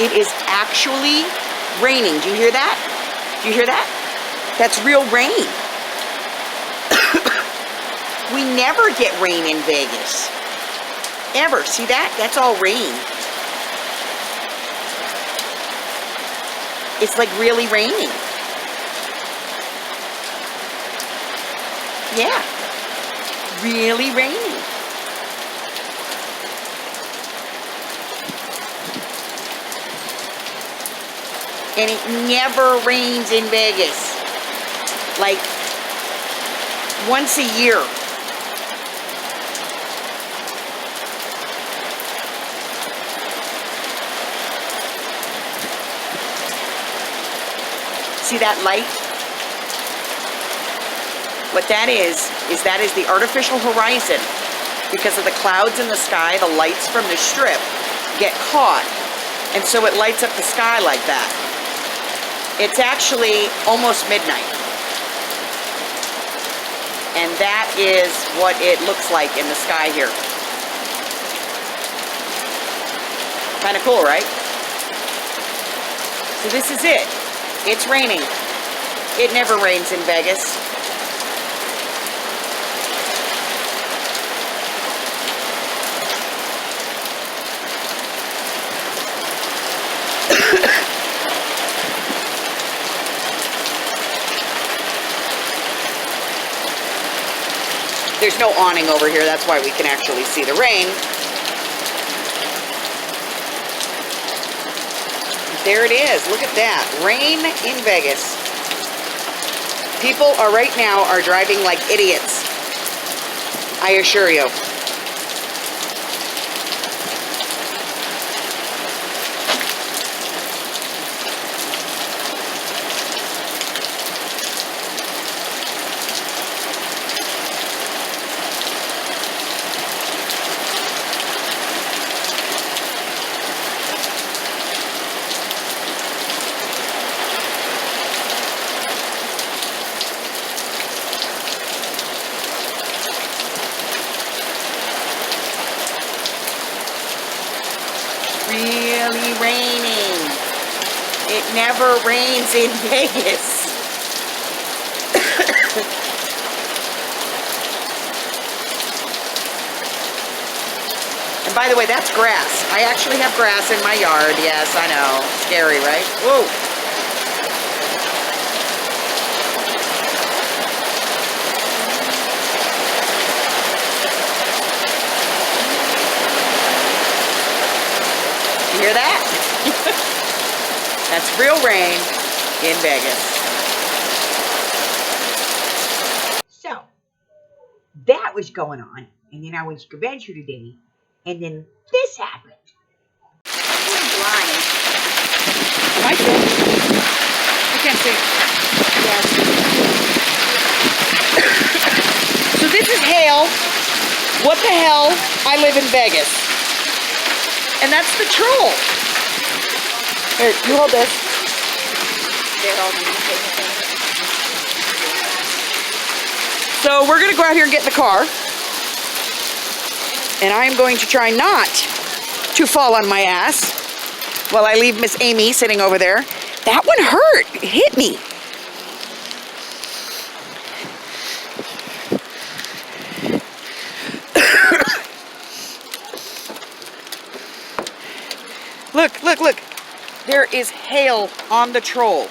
It is actually raining. Do you hear that? Do you hear that? That's real rain. We never get rain in Vegas. Ever. See that? That's all rain. It's like really raining. Yeah. Really raining. And it never rains in Vegas. Like once a year. See that light? What that is that is the artificial horizon. Because of the clouds in the sky, the lights from the strip get caught. And so it lights up the sky like that. It's actually almost midnight. And that is what it looks like in the sky here. Kind of cool, right? So this is it. It's raining. It never rains in Vegas. There's no awning over here, that's why we can actually see the rain. There it is, look at that, rain in Vegas. People are right now driving like idiots, I assure you. Really raining. It never rains in Vegas. And by the way, that's grass. I actually have grass in my yard. Yes, I know. Scary, right? Whoa. You hear that? That's real rain in Vegas. So, that was going on. And then I went to convention today. And then this happened. I'm blind. Am I good? I can't see. Yes. So this is hail. What the hell? I live in Vegas. And that's the troll. Here, you hold this. So we're going to go out here and get in the car. And I am going to try not to fall on my ass while I leave Miss Amy sitting over there. That one hurt. It hit me. Look, look, look. There is hail on the troll.